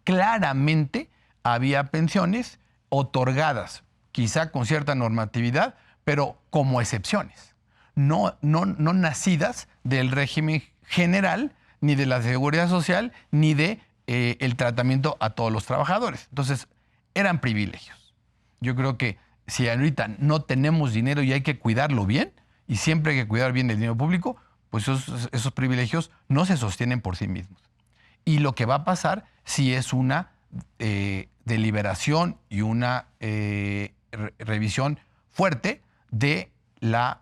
claramente había pensiones otorgadas, quizá con cierta normatividad, pero como excepciones, no nacidas del régimen general, ni de la seguridad social, ni de el tratamiento a todos los trabajadores. Entonces, eran privilegios. Yo creo que si ahorita no tenemos dinero y hay que cuidarlo bien, y siempre hay que cuidar bien el dinero público, pues esos privilegios no se sostienen por sí mismos. Y lo que va a pasar si es una deliberación y una revisión fuerte de la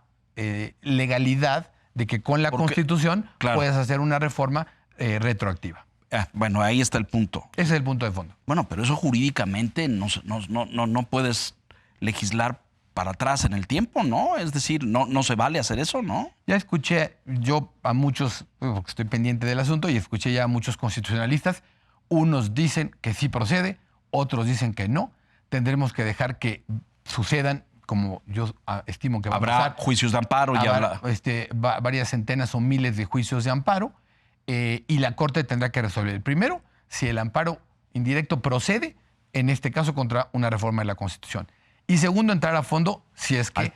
legalidad de que con la Constitución puedes hacer una reforma retroactiva. Bueno, ahí está el punto. Ese es el punto de fondo. Bueno, pero eso jurídicamente no puedes legislar para atrás en el tiempo, ¿no? Es decir, no se vale hacer eso, ¿no? Ya escuché yo a muchos, porque estoy pendiente del asunto, y escuché ya a muchos constitucionalistas. Unos dicen que sí procede, otros dicen que no. Tendremos que dejar que sucedan, como yo estimo que va a pasar. Habrá juicios de amparo. Varias centenas o miles de juicios de amparo, y la Corte tendrá que resolver. Primero, si el amparo indirecto procede, en este caso contra una reforma de la Constitución. Y segundo, entrar a fondo si es que, al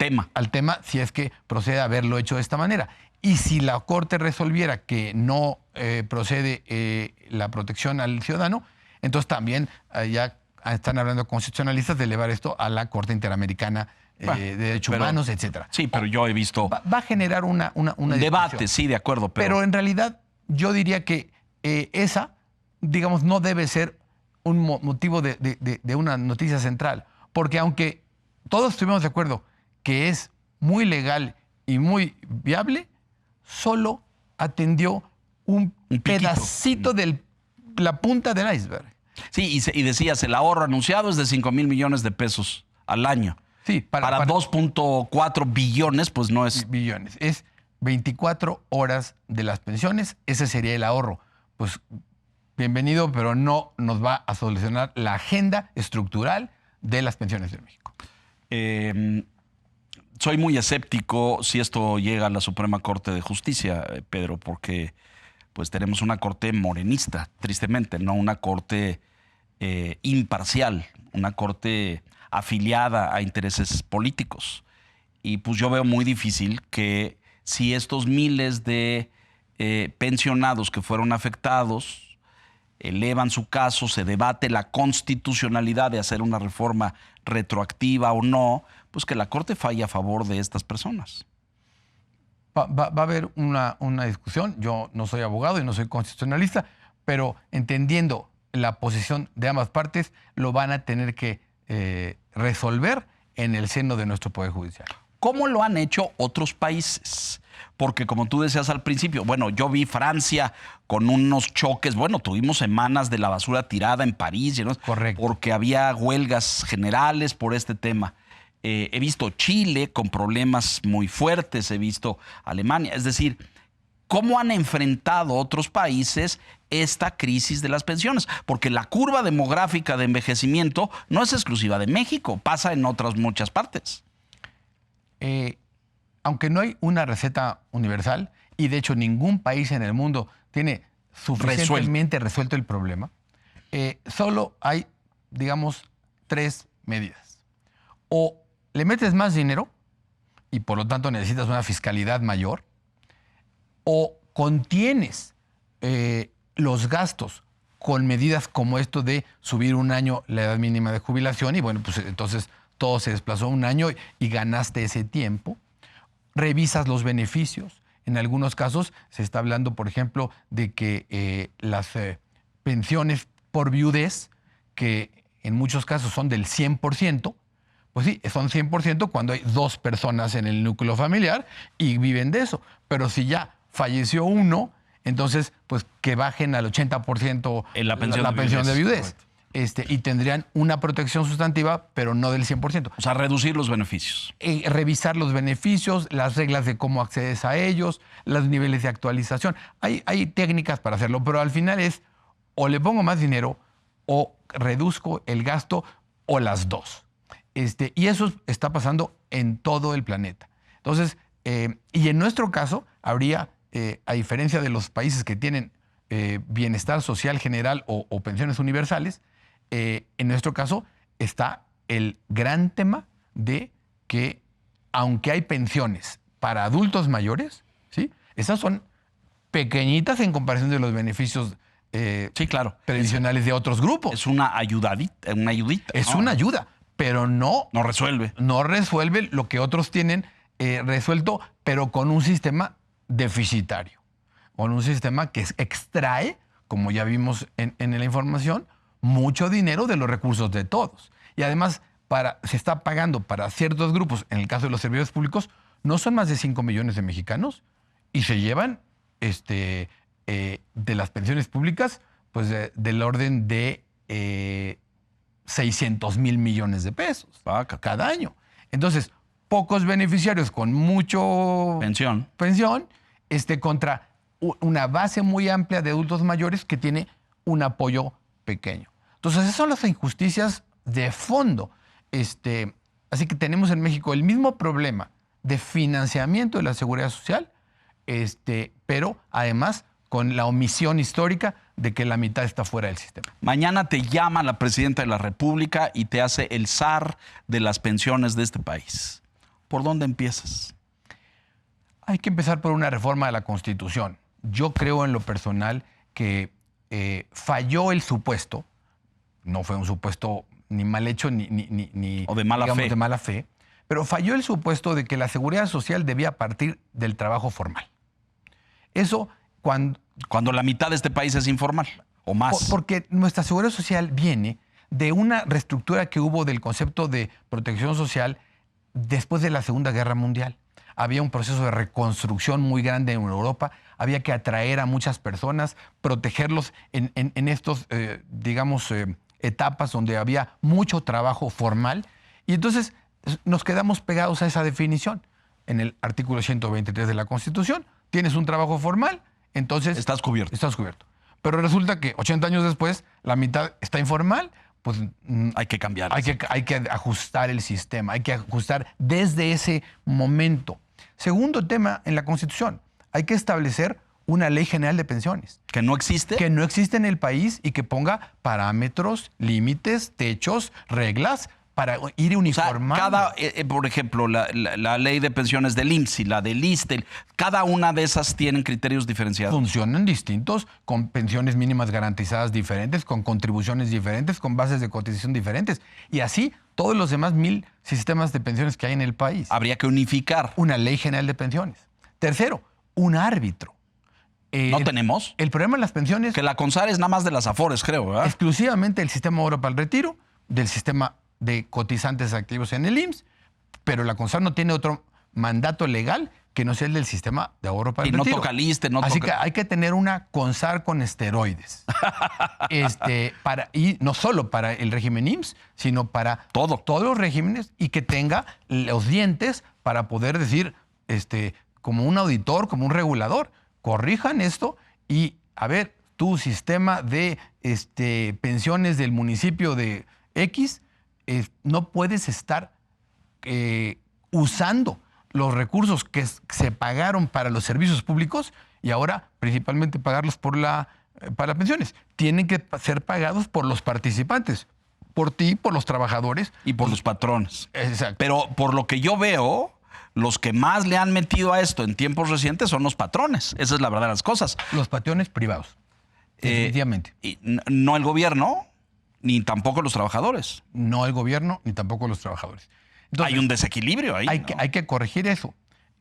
tema, si es que procede a haberlo hecho de esta manera. Y si la Corte resolviera que no procede la protección al ciudadano, entonces también ya están hablando constitucionalistas de elevar esto a la Corte Interamericana de Derechos Humanos, etcétera. Sí, pero yo he visto... Va a generar una debate, sí, de acuerdo. Pero en realidad yo diría que esa, digamos, no debe ser un motivo de una noticia central. Porque aunque todos estuvimos de acuerdo que es muy legal y muy viable, solo atendió un pedacito de la punta del iceberg. Sí, y decías, el ahorro anunciado es de 5,000 millones de pesos al año. Sí, para 2.4 billones, pues no es... Billones. Es 24 horas de las pensiones, ese sería el ahorro. Pues bienvenido, pero no nos va a solucionar la agenda estructural de las pensiones de México. Soy muy escéptico si esto llega a la Suprema Corte de Justicia, Pedro, porque pues tenemos una corte morenista, tristemente, no una corte imparcial, una corte afiliada a intereses políticos. Y pues yo veo muy difícil que si estos miles de pensionados que fueron afectados elevan su caso, se debate la constitucionalidad de hacer una reforma retroactiva o no, pues que la Corte falle a favor de estas personas. Va a haber una discusión. Yo no soy abogado y no soy constitucionalista, pero entendiendo la posición de ambas partes, lo van a tener que resolver en el seno de nuestro Poder Judicial. ¿Cómo lo han hecho otros países? Porque como tú decías al principio, bueno, yo vi Francia con unos choques, bueno, tuvimos semanas de la basura tirada en París, ¿no? Correcto. Porque había huelgas generales por este tema. He visto Chile con problemas muy fuertes, he visto Alemania, es decir, ¿cómo han enfrentado otros países esta crisis de las pensiones? Porque la curva demográfica de envejecimiento no es exclusiva de México, pasa en otras muchas partes. Aunque no hay una receta universal, y de hecho ningún país en el mundo tiene suficientemente resuelto el problema, solo hay, digamos, 3 medidas. O le metes más dinero y por lo tanto necesitas una fiscalidad mayor, o contienes los gastos con medidas como esto de subir un año la edad mínima de jubilación y bueno, pues entonces todo se desplazó un año y ganaste ese tiempo. Revisas los beneficios. En algunos casos se está hablando, por ejemplo, de que las pensiones por viudez, que en muchos casos son del 100%, pues sí, son 100% cuando hay 2 personas en el núcleo familiar y viven de eso. Pero si ya falleció uno, entonces pues que bajen al 80% en la pensión de viudez. Y tendrían una protección sustantiva, pero no del 100%. O sea, reducir los beneficios. Revisar los beneficios, las reglas de cómo accedes a ellos, los niveles de actualización. Hay técnicas para hacerlo, pero al final es o le pongo más dinero o reduzco el gasto o las dos. Y eso está pasando en todo el planeta. Entonces, y en nuestro caso, habría, a diferencia de los países que tienen bienestar social general o pensiones universales, en nuestro caso está el gran tema de que, aunque hay pensiones para adultos mayores, ¿sí? Esas son pequeñitas en comparación de los beneficios sí, claro, previsionales de otros grupos. Es una ayudadita, una ayudita. Es una ayuda, pero no resuelve. No resuelve lo que otros tienen resuelto, pero con un sistema deficitario, con un sistema que extrae, como ya vimos en la información, mucho dinero de los recursos de todos. Y además se está pagando para ciertos grupos, en el caso de los servidores públicos, no son más de 5 millones de mexicanos y se llevan de las pensiones públicas pues del orden de 600,000 millones de pesos cada año. Entonces, pocos beneficiarios con mucho pensión contra una base muy amplia de adultos mayores que tiene un apoyo pequeño. Entonces, esas son las injusticias de fondo. Así que tenemos en México el mismo problema de financiamiento de la seguridad social, pero además con la omisión histórica de que la mitad está fuera del sistema. Mañana te llama la presidenta de la República y te hace el zar de las pensiones de este país. ¿Por dónde empiezas? Hay que empezar por una reforma de la Constitución. Yo creo en lo personal que falló el supuesto, no fue un supuesto ni mal hecho ni o de mala fe, pero falló el supuesto de que la seguridad social debía partir del trabajo formal. Eso cuando la mitad de este país es informal o más. Porque nuestra seguridad social viene de una reestructura que hubo del concepto de protección social después de la Segunda Guerra Mundial. Había un proceso de reconstrucción muy grande en Europa, había que atraer a muchas personas, protegerlos en estos, etapas donde había mucho trabajo formal. Y entonces nos quedamos pegados a esa definición. En el artículo 123 de la Constitución, tienes un trabajo formal, entonces estás cubierto. Pero resulta que 80 años después, la mitad está informal, pues hay que cambiar. Hay que ajustar el sistema, hay que ajustar desde ese momento. Segundo tema en la Constitución, hay que establecer una ley general de pensiones. ¿Que no existe? Que no existe en el país y que ponga parámetros, límites, techos, reglas para ir uniformando. O sea, por ejemplo, la ley de pensiones del IMSS y la del ISSSTE, cada una de esas tienen criterios diferenciados. Funcionan distintos, con pensiones mínimas garantizadas diferentes, con contribuciones diferentes, con bases de cotización diferentes. Y así todos los demás 1,000 sistemas de pensiones que hay en el país. Habría que unificar. Una ley general de pensiones. Tercero, un árbitro. ¿No tenemos? El problema de las pensiones Que la CONSAR es nada más de las AFORES, creo, ¿verdad? exclusivamente el sistema ahorro para el retiro, del sistema de cotizantes activos en el IMSS, pero la CONSAR no tiene otro mandato legal que no sea el del sistema de ahorro para el Y no retiro. toca el ISSSTE, no Así toca... que hay que tener una CONSAR con esteroides. Y no solo para el régimen IMSS, sino para Todo. todos los regímenes, y que tenga los dientes para poder decir, como un auditor, como un regulador, corrijan esto y, a ver, tu sistema de pensiones del municipio de X, no puedes estar usando los recursos que se pagaron para los servicios públicos y ahora principalmente pagarlos para pensiones. Tienen que ser pagados por los participantes, por ti, por los trabajadores. Y por los patrones. Exacto. Pero por lo que yo veo, los que más le han metido a esto en tiempos recientes son los patrones. Esa es la verdad de las cosas. Los patrones privados, definitivamente. Y no el gobierno, ni tampoco los trabajadores. No el gobierno, ni tampoco los trabajadores. Entonces, Hay un desequilibrio ahí. hay que corregir eso.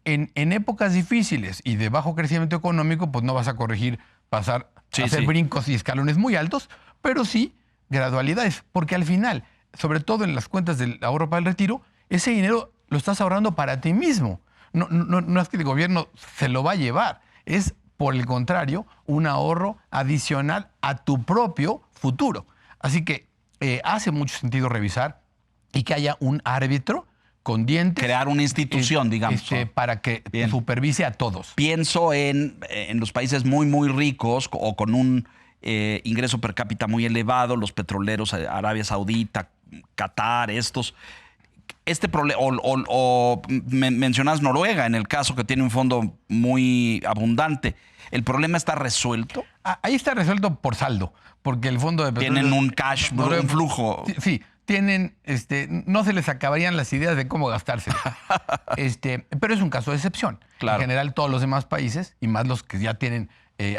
En épocas difíciles y de bajo crecimiento económico, pues no vas a corregir hacer brincos y escalones muy altos, pero sí gradualidades. Porque al final, sobre todo en las cuentas del ahorro para el retiro, ese dinero lo estás ahorrando para ti mismo. No es que el gobierno se lo va a llevar. Es, por el contrario, un ahorro adicional a tu propio futuro. Así que hace mucho sentido revisar y que haya un árbitro con dientes. Crear una institución, digamos. Para que supervise a todos. Pienso en los países muy, muy ricos o con un ingreso per cápita muy elevado, los petroleros, Arabia Saudita, Qatar, estos. Este problema, mencionas Noruega, en el caso que tiene un fondo muy abundante. ¿El problema está resuelto? Ahí está resuelto por saldo, porque el fondo de petróleo... Tienen un cash, un flujo. Sí, tienen, no se les acabarían las ideas de cómo gastárselo. Pero es un caso de excepción. Claro. En general, todos los demás países, y más los que ya tienen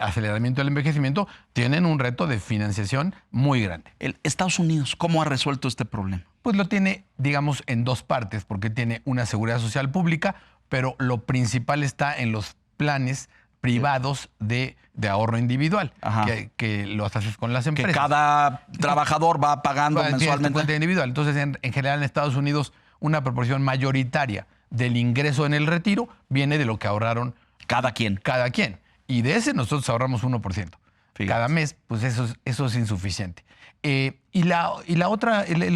aceleramiento del envejecimiento, tienen un reto de financiación muy grande. Estados Unidos, ¿cómo ha resuelto este problema? Pues lo tiene, digamos, en dos partes, porque tiene una seguridad social pública, pero lo principal está en los planes privados de ahorro individual, que los haces con las empresas. Que cada trabajador va pagando mensualmente. Cuenta individual. Entonces, en general, en Estados Unidos, una proporción mayoritaria del ingreso en el retiro viene de lo que ahorraron cada quien. Y de ese nosotros ahorramos 1%. Fíjate. Cada mes, pues eso es insuficiente. El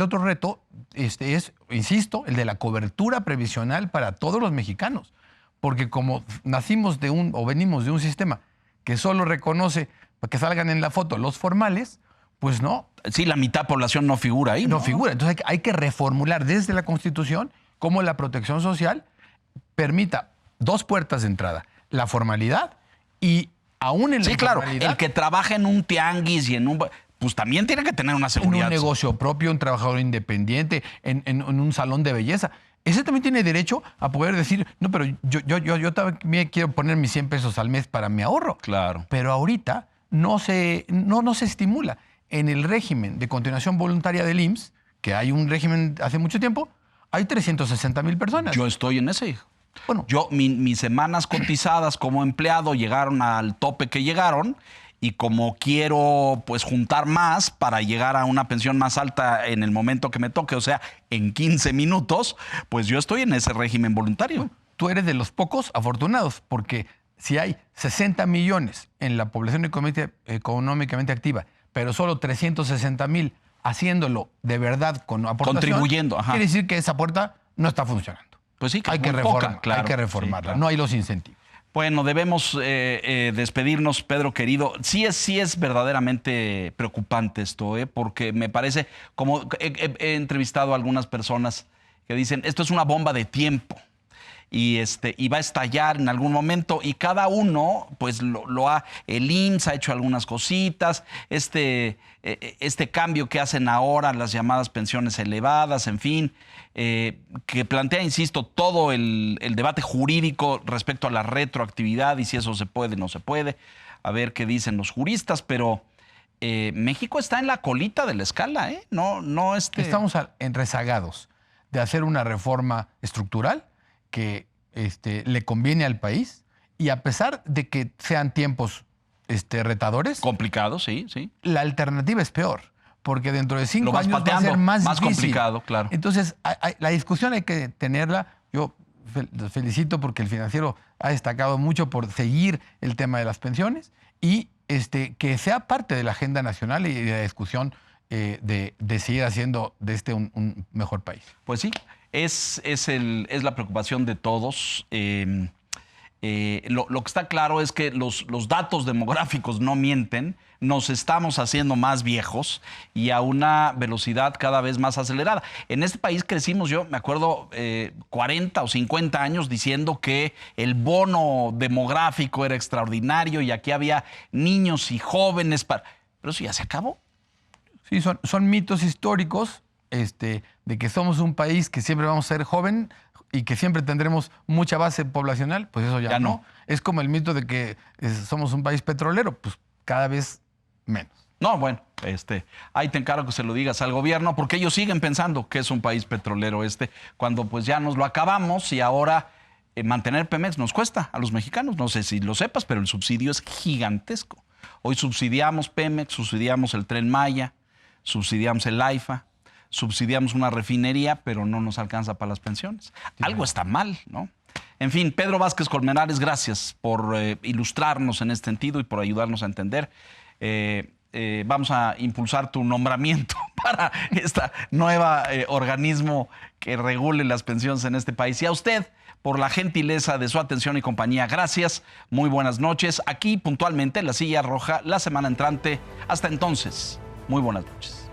otro reto es, insisto, el de la cobertura previsional para todos los mexicanos. Porque como venimos de un sistema que solo reconoce para que salgan en la foto los formales, pues no. Sí, la mitad de población no figura ahí. No figura. Entonces hay que reformular desde la Constitución cómo la protección social permita dos puertas de entrada. La formalidad y aún en la informalidad. Claro. El que trabaja en un tianguis y pues también tiene que tener una seguridad. En un negocio propio, un trabajador independiente, en un salón de belleza. Ese también tiene derecho a poder decir, no, pero yo también quiero poner mis 100 pesos al mes para mi ahorro. Claro. Pero ahorita no se estimula. En el régimen de continuación voluntaria del IMSS, que hay un régimen hace mucho tiempo, hay 360,000 personas. Yo estoy en ese, hijo. Bueno, mis semanas cotizadas como empleado llegaron al tope que llegaron, y como quiero pues juntar más para llegar a una pensión más alta en el momento que me toque, o sea, en 15 minutos, pues yo estoy en ese régimen voluntario. Tú eres de los pocos afortunados, porque si hay 60 millones en la población económicamente activa, pero solo 360,000 haciéndolo de verdad con aportación, contribuyendo, quiere decir que esa puerta no está funcionando. Pues sí, que hay que reformarla, sí, claro. No hay los incentivos. Bueno, debemos despedirnos, Pedro querido. Sí es verdaderamente preocupante esto, porque me parece, como he entrevistado a algunas personas que dicen, esto es una bomba de tiempo y va a estallar en algún momento, y cada uno, pues el IMSS ha hecho algunas cositas, este cambio que hacen ahora, las llamadas pensiones elevadas, en fin, que plantea, insisto, todo el debate jurídico respecto a la retroactividad y si eso se puede o no se puede, a ver qué dicen los juristas, pero México está en la colita de la escala, No. Estamos rezagados de hacer una reforma estructural que le conviene al país Y a pesar de que sean tiempos retadores, Complicado, sí, sí. la alternativa es peor, porque dentro de 5 Lo vas años va a pateando, ser más más difícil. complicado, claro. Entonces, la discusión hay que tenerla. Yo los felicito porque el Financiero ha destacado mucho por seguir el tema de las pensiones y que sea parte de la agenda nacional y de la discusión de seguir haciendo de un mejor país. Pues sí, es la preocupación de todos. Lo que está claro es que los datos demográficos no mienten, nos estamos haciendo más viejos y a una velocidad cada vez más acelerada. En este país crecimos, yo me acuerdo, 40 o 50 años diciendo que el bono demográfico era extraordinario y aquí había niños y jóvenes. Pero eso ya se acabó. Sí, son mitos históricos de que somos un país que siempre vamos a ser joven y que siempre tendremos mucha base poblacional, pues eso ya no. Es como el mito de que somos un país petrolero, pues cada vez menos. No, bueno, ahí te encargo que se lo digas al gobierno, porque ellos siguen pensando que es un país petrolero cuando pues ya nos lo acabamos y ahora mantener Pemex nos cuesta a los mexicanos. No sé si lo sepas, pero el subsidio es gigantesco. Hoy subsidiamos Pemex, subsidiamos el Tren Maya, subsidiamos el AIFA, subsidiamos una refinería, pero no nos alcanza para las pensiones. Sí, algo está mal, ¿no? En fin, Pedro Vázquez Colmenares, gracias por ilustrarnos en este sentido y por ayudarnos a entender. Vamos a impulsar tu nombramiento para este nuevo organismo que regule las pensiones en este país. Y a usted, por la gentileza de su atención y compañía, gracias. Muy buenas noches. Aquí, puntualmente, La Silla Roja, la semana entrante. Hasta entonces, muy buenas noches.